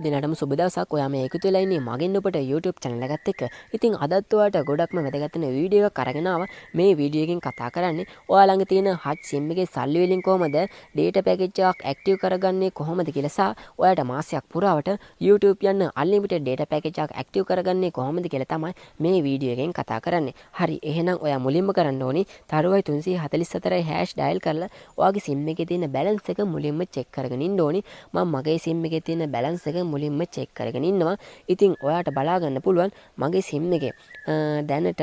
දිනටම සුබ දවසක්. ඔයා මේ එකතු වෙලා ඉන්නේ මගෙන් ඔබට YouTube channel එකත් එක්ක. ඉතින් අදත් ඔයාලට ගොඩක්ම වැදගත් වෙන වීඩියෝ එකක් අරගෙන ආවා. මේ වීඩියෝ එකෙන් කතා කරන්නේ ඔයා ළඟ තියෙන Hutch SIM එකේ සල්ලි වලින් කොහොමද data package එකක් active කරගන්නේ කොහොමද කියලා සහ ඔයාලට මාසයක් පුරාවට YouTube යන unlimited data package එකක් active කරගන්නේ කොහොමද කියලා තමයි මේ වීඩියෝ එකෙන් කතා කරන්නේ. හරි, එහෙනම් ඔයා මුලින්ම කරන්න ඕනි තරුවයි 344 hash dial කරලා ඔයාගේ SIM එකේ තියෙන balance එක මුලින්ම check කරගෙන ඉන්න ඕනි. මම මගේ SIM එකේ තියෙන balance එක මුලින්ම චෙක් කරගෙන ඉන්නවා. ඉතින් ඔයාට බලා ගන්න පුළුවන් මගේ SIM එකේ දැනට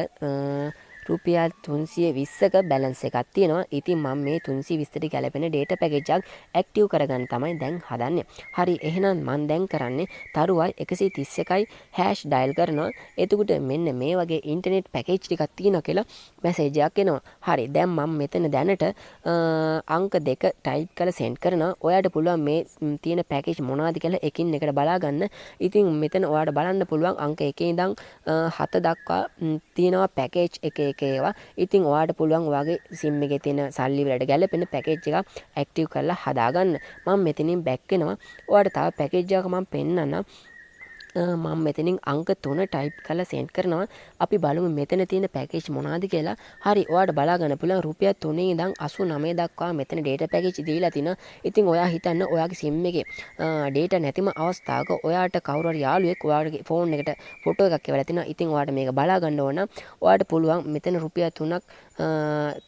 රුපියල් 320ක බැලන්ස් එකක් තියෙනවා. ඉතින් මම මේ 320ට ගැලපෙන data package එකක් active කරගන්න තමයි දැන් හදන්නේ. හරි, එහෙනම් මම දැන් කරන්නේ තරුවයි 131යි hash dial කරනවා. එතකොට මෙන්න මේ වගේ internet package ටිකක් තියෙනවා කියලා message එකක් එනවා. හරි, දැන් මම මෙතන දැනට අංක 2 type කරලා send කරනවා. ඔයාට පුළුවන් මේ තියෙන package මොනවද කියලා එකින් එකට බලා ගන්න. ඉතින් මෙතන ඔයාට බලන්න පුළුවන් අංක 1 ඉඳන් 7 දක්වා තියෙනවා package එක ඒවා. ඉතින් ඔයාට පුළුවන් ඔයාගේ SIM එකේ තියෙන සල්ලි වලට ගැලපෙන package එකක් active කරලා හදාගන්න. මම මෙතනින් back වෙනවා. ඔයාට තව package එකක් මම පෙන්නන්නම්. මම මෙතනින් අංක 3 type කරලා send කරනවා. අපි බලමු මෙතන තියෙන package මොනවද කියලා. හරි, ඔයාට බලා ගන්න පුළුවන් රුපියල් 3 ඉඳන් 89 දක්වා මෙතන data package දීලා තිනවා. ඉතින් ඔයා හිතන්න ඔයාගේ SIM එකේ data නැතිම අවස්ථාවක ඔයාට කවුරු හරි යාළුවෙක් ඔයාගේ phone එකට photo එකක් එවලා තිනවා. ඉතින් ඔයාට මේක බලා ගන්න ඕන නම් ඔයාට පුළුවන් මෙතන රුපියල් 3ක්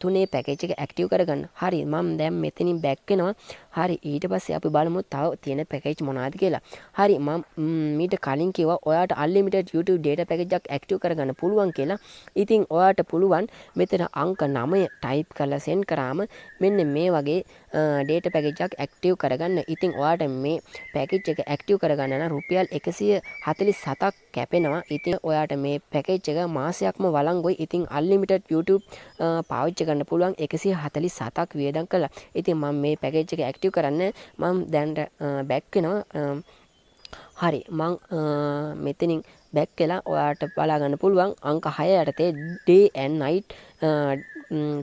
තුනේ package එක active කරගන්න. හරි, මම දැන් මෙතනින් back වෙනවා. හරි, ඊට පස්සේ අපි බලමු තව තියෙන package මොනවද කියලා. හරි, මම මීට කලින් කිව්වා ඔයාට unlimited YouTube data package එකක් active කරගන්න පුළුවන් කියලා. ඉතින් ඔයාට පුළුවන් මෙතන අංක 9 type කරලා send කරාම මෙන්න මේ වගේ data package එකක් active කරගන්න. ඉතින් ඔයාට මේ package එක active කරගන්න නම් රුපියල් 147ක් කැපෙනවා. ඉතින් ඔයාට මේ package එක මාසයක්ම වළංගුයි. ඉතින් unlimited YouTube පාවිච්චි කරන්න පුළුවන් 147ක් වියදම් කළා. ඉතින් මම මේ package එක active කරන්න මම දැන් back වෙනවා. හරි, මං මෙතනින් back වෙලා ඔයාට බලා ගන්න පුළුවන් අංක 6 යටතේ day and night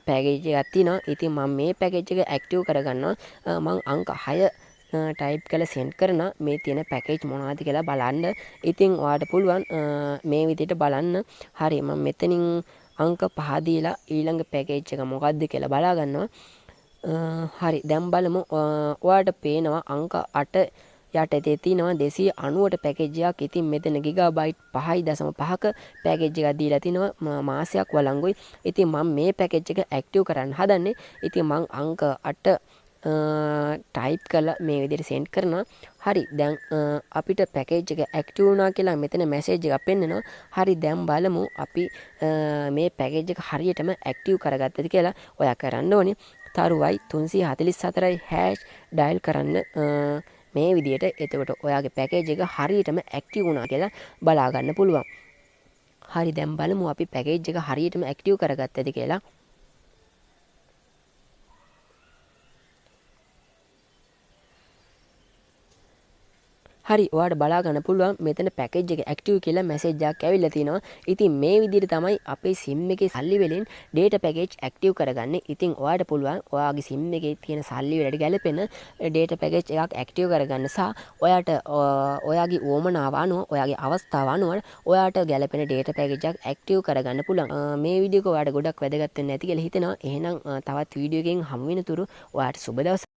package එකක් තියෙනවා. ඉතින් මම මේ package එක active කරගන්නවා. මං අංක 6 type කරලා send කරනවා. මේ තියෙන package මොනවද කියලා බලන්න. ඉතින් ඔයාට පුළුවන් මේ විදිහට බලන්න. හරි, මම මෙතනින් අංක 5 දීලා ඊළඟ package එක මොකක්ද කියලා බලා ගන්නවා. හරි, දැන් බලමු. ඔයාට පේනවා අංක 8 යටතේ තියෙනවා 290ට package එකක්. ඉතින් මෙතන gigabyte 5.5ක package එකක් දීලා තිනවා මාසයක් වළංගුයි. ඉතින් මම මේ package එක active කරන්න හදන්නේ. ඉතින් මම අංක 8 type කරලා මේ විදිහට send කරනවා. හරි, දැන් අපිට package එක active වුණා කියලා මෙතන message එකක් පෙන්නනවා. හරි, දැන් බලමු අපි මේ package එක හරියටම active කරගත්තද කියලා. ඔයා කරන්න ඕනේ තරුවයි 344යි hash dial කරන්න මේ විදිහට. එතකොට ඔයාගේ package එක හරියටම active වුණා කියලා බලා ගන්න පුළුවන්. හරි, දැන් බලමු අපි package එක හරියටම active කරගත්තද කියලා. හරි, ඔයාට බලා ගන්න පුළුවන් මෙතන package එක active කියලා message එකක් ඇවිල්ලා තිනවා. ඉතින් මේ විදිහට තමයි අපේ SIM එකේ සල්ලි වලින් data package active කරගන්නේ. ඉතින් ඔයාට පුළුවන් ඔයාගේ SIM එකේ තියෙන සල්ලි වලට ගැලපෙන data package එකක් active කරගන්න සහ ඔයාට ඔයාගේ උවමනාව අනුව ඔයාගේ අවස්ථාව අනුව ඔයාට ගැලපෙන data package එකක් active කරගන්න පුළුවන්. මේ වීඩියෝ එක ඔයාට ගොඩක් වැදගත් වෙන්න ඇති කියලා හිතෙනවා. එහෙනම් තවත් වීඩියෝ එකකින් හමු වෙනතුරු ඔයාට සුබ දවසක්.